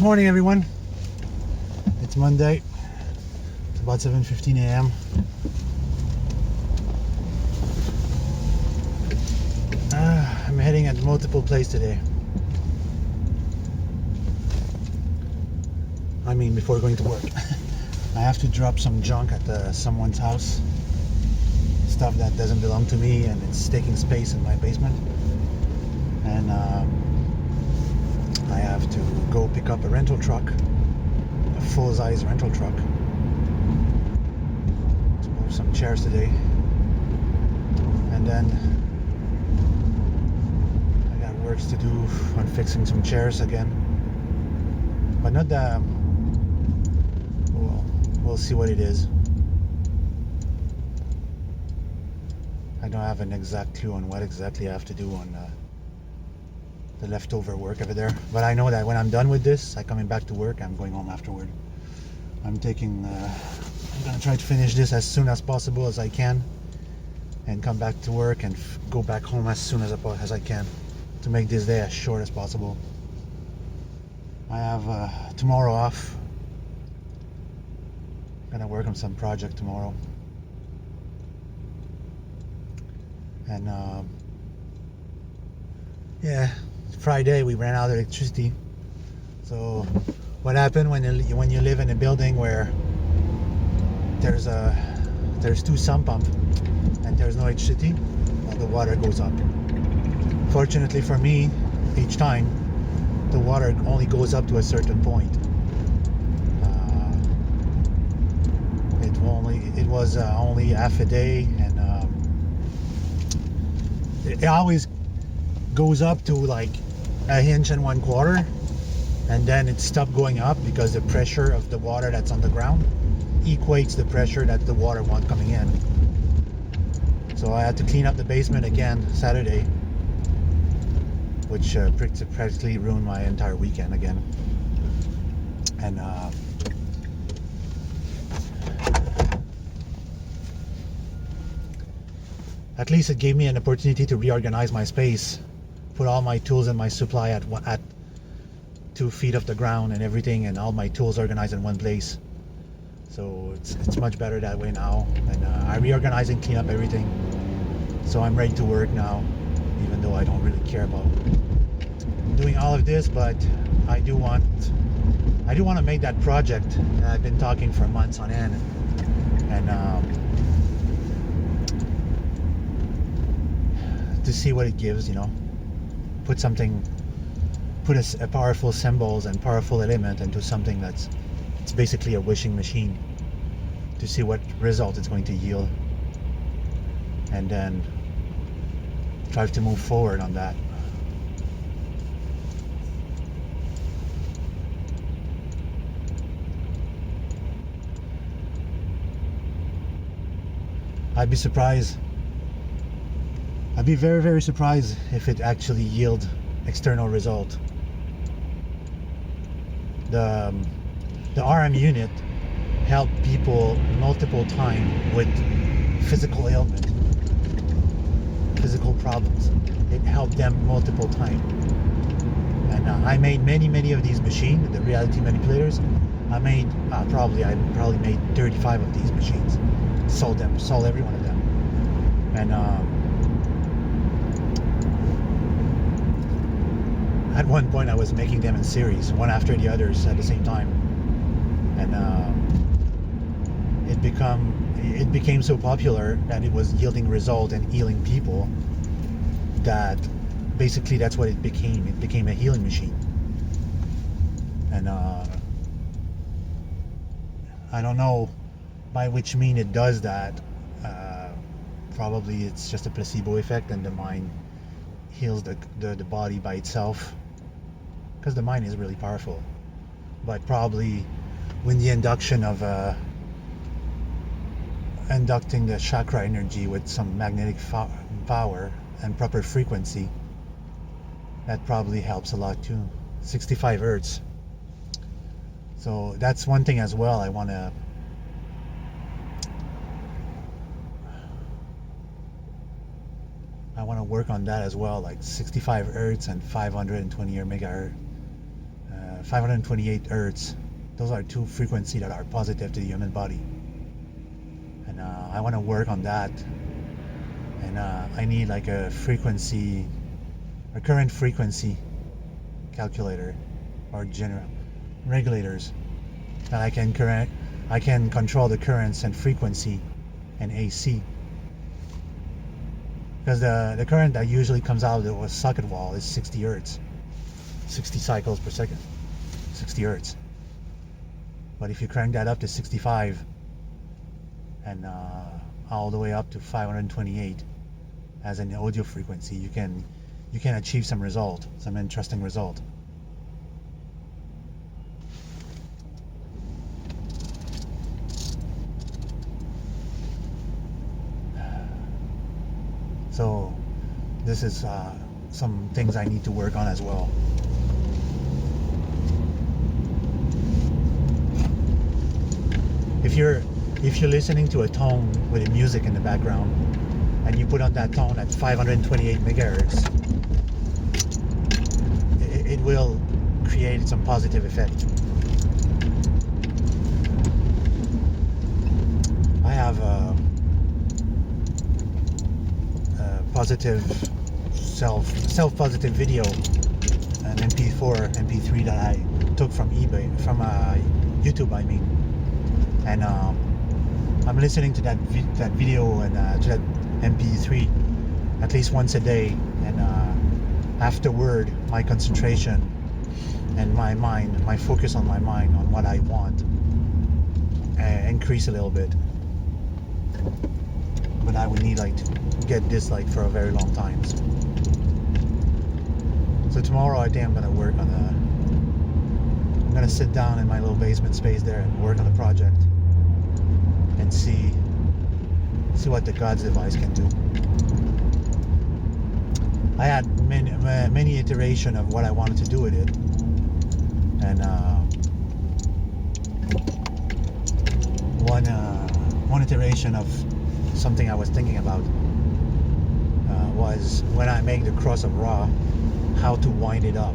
morning, everyone. It's Monday. It's about 7:15 a.m. I'm heading at multiple places today. I mean, before going to work. I have to drop some junk at someone's house. Stuff that doesn't belong to me, and it's taking space in my basement. And I have to go pick up a rental truck, a full-size rental truck, to move some chairs today. And then I got works to do on fixing some chairs again. But not that, well, we'll see what it is. I don't have an exact clue on what exactly I have to do on the leftover work over there. But I know that when I'm done with this, I'm coming back to work, I'm going home afterward. I'm gonna try to finish this as soon as possible as I can and come back to work and go back home as soon as I can to make this day as short as possible. I have tomorrow off. I'm gonna work on some project tomorrow. And yeah, Friday we ran out of electricity. So what happened when you live in a building where there's two sump pumps and there's no electricity, well, the water goes up. Fortunately for me, each time the water only goes up to a certain point. It was only half a day, and it always goes up to like 1.25 inches, and then it stopped going up because the pressure of the water that's on the ground equates the pressure that the water wants coming in. So I had to clean up the basement again Saturday, which practically ruined my entire weekend again. And at least it gave me an opportunity to reorganize my space, put all my tools and my supply at 2 feet off the ground and everything, and all my tools organized in one place. So it's much better that way now. And I reorganize and clean up everything. So I'm ready to work now, even though I don't really care about doing all of this, but I do want to make that project that I've been talking for months on end, and to see what it gives, put a powerful symbols and powerful element into something it's basically a wishing machine, to see what result it's going to yield, and then try to move forward on that. I'd be very, very surprised if it actually yield external result. The RM unit helped people multiple times with physical ailment, physical problems. It helped them multiple times. And I made many of these machines, the reality manipulators. I probably made 35 of these machines. Sold every one of them. And at one point I was making them in series, one after the others at the same time, and it became so popular that it was yielding result and healing people, that basically that's what it became. It became a healing machine. And I don't know by which mean it does that. Probably it's just a placebo effect, and the mind heals the body by itself, because the mind is really powerful. But probably when the inducting the chakra energy with some magnetic power and proper frequency, that probably helps a lot too. 65 hertz. So that's one thing as well. I want to work on that as well, like 65 hertz and 520 megahertz 528 hertz. Those are two frequencies that are positive to the human body, and I want to work on that. And I need like a current frequency calculator or general regulators that I can control the currents and frequency and AC. Because the current that usually comes out of the socket wall is 60 hertz, 60 cycles per second, 60 hertz. But if you crank that up to 65 and all the way up to 528 as an audio frequency, you can achieve some interesting result. So this is some things I need to work on as well. If you're listening to a tone with a music in the background and you put on that tone at 528 megahertz, it will create some positive effect. I have a positive self-positive video, an MP4, MP3 that I took from YouTube, I mean. And I'm listening to that video and to that MP3 at least once a day, and afterward my concentration and my focus on my mind, on what I want, increase a little bit. But I would need like to get this like for a very long time. So tomorrow I think I'm gonna work on I'm gonna sit down in my little basement space there and work on the project and see what the God's device can do. I had many iteration of what I wanted to do with it, and one iteration of something I was thinking about was when I make the cross of Ra, how to wind it up.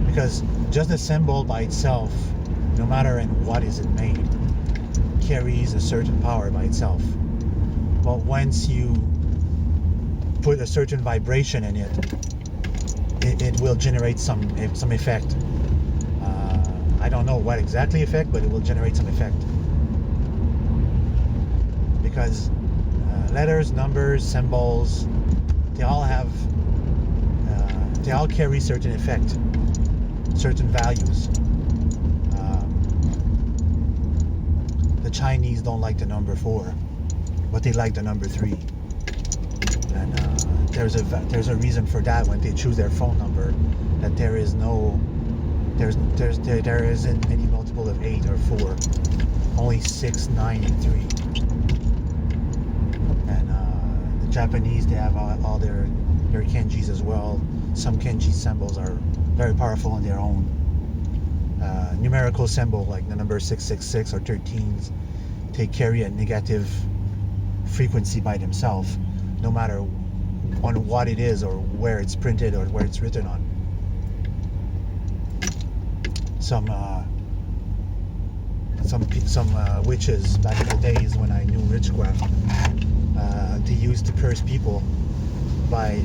Because just the symbol by itself, no matter in what is it made, carries a certain power by itself. But once you put a certain vibration in it will generate some effect. I don't know what exactly effect, but it will generate some effect. Because letters, numbers, symbols, they all carry certain effect, certain values. The Chinese don't like the number 4, but they like the number 3. And there's a reason for that when they choose their phone number, that there isn't any multiple of 8 or 4, only 6, 9, and 3. And the Japanese, they have all their kanjis as well. Some kanji symbols are very powerful on their own. Numerical symbol like the number 666 or 13s, they carry a negative frequency by themselves, no matter on what it is or where it's printed or where it's written on. Some witches back in the days when I knew witchcraft, they used to curse people by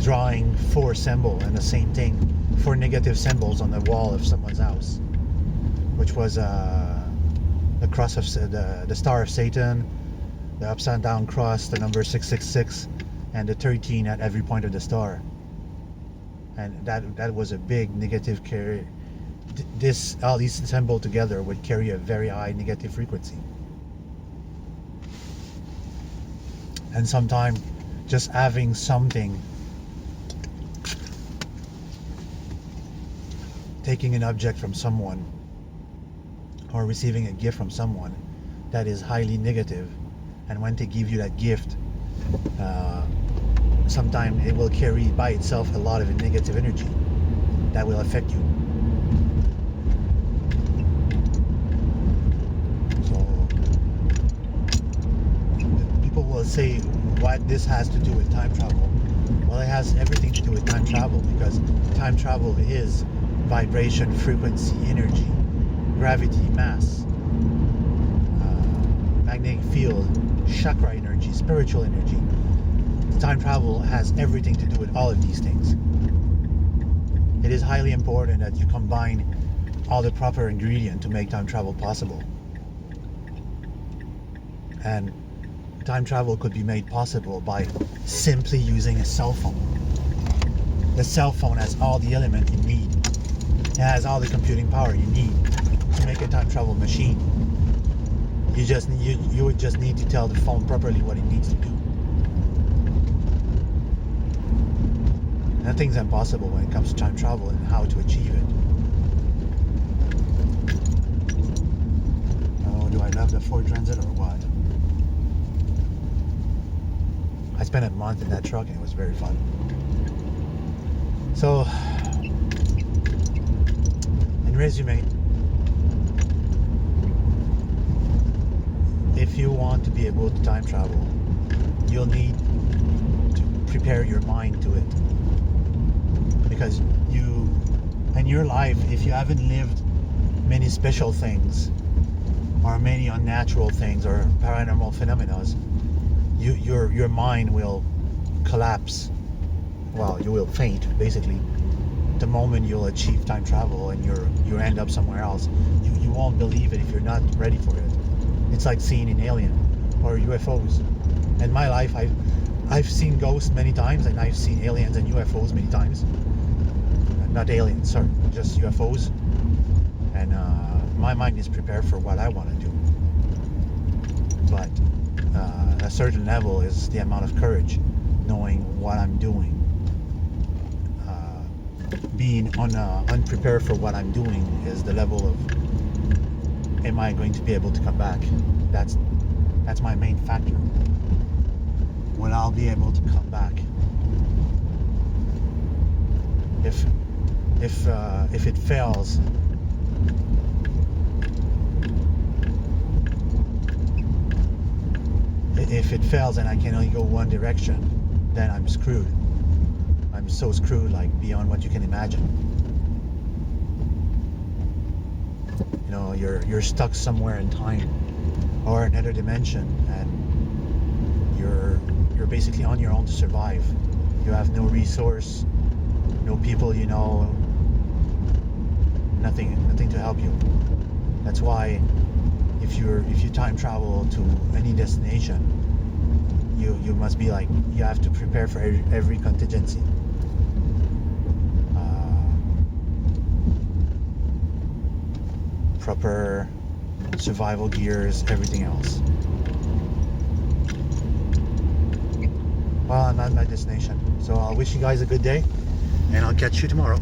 drawing 4 symbols and the same thing, 4 negative symbols on the wall of someone's house, which was the cross of the star of Satan, the upside down cross, the number 666, and the 13 at every point of the star. And that was a big negative carry. All these symbols together would carry a very high negative frequency. And sometimes just having something, taking an object from someone or receiving a gift from someone that is highly negative, and when they give you that gift, sometimes it will carry by itself a lot of negative energy that will affect you. So people will say what this has to do with time travel. Well, it has everything to do with time travel, because time travel is vibration, frequency, energy, gravity, mass, magnetic field, chakra energy, spiritual energy. Time travel has everything to do with all of these things. It is highly important that you combine all the proper ingredients to make time travel possible. And time travel could be made possible by simply using a cell phone. The cell phone has all the elements you need. It has all the computing power you need to make a time travel machine. You would just need to tell the phone properly what it needs to do. Nothing's impossible when it comes to time travel and how to achieve it. Oh, do I love the Ford Transit or what? I spent a month in that truck and it was very fun. So, in resume, if you want to be able to time travel, you'll need to prepare your mind to it. Because in your life, if you haven't lived many special things or many unnatural things or paranormal phenomena, your mind will collapse. Well, you will faint basically the moment you'll achieve time travel and you end up somewhere else. You won't believe it if you're not ready for it. It's like seeing an alien or UFOs. In my life, I've seen ghosts many times, and I've seen aliens and UFOs many times. Not aliens, sorry, just UFOs. And my mind is prepared for what I want to do. But a certain level is the amount of courage, knowing what I'm doing. Being unprepared for what I'm doing is the level of, am I going to be able to come back? That's my main factor. When I'll be able to come back. If it fails, and I can only go one direction, then I'm screwed. I'm so screwed, like beyond what you can imagine. You know, you're stuck somewhere in time or another dimension, and you're basically on your own to survive. You have no resource, no people, nothing to help you. That's why if you time travel to any destination, you must be like, you have to prepare for every contingency. Proper survival gears, everything else. Well, I'm at my destination, so I'll wish you guys a good day, and I'll catch you tomorrow.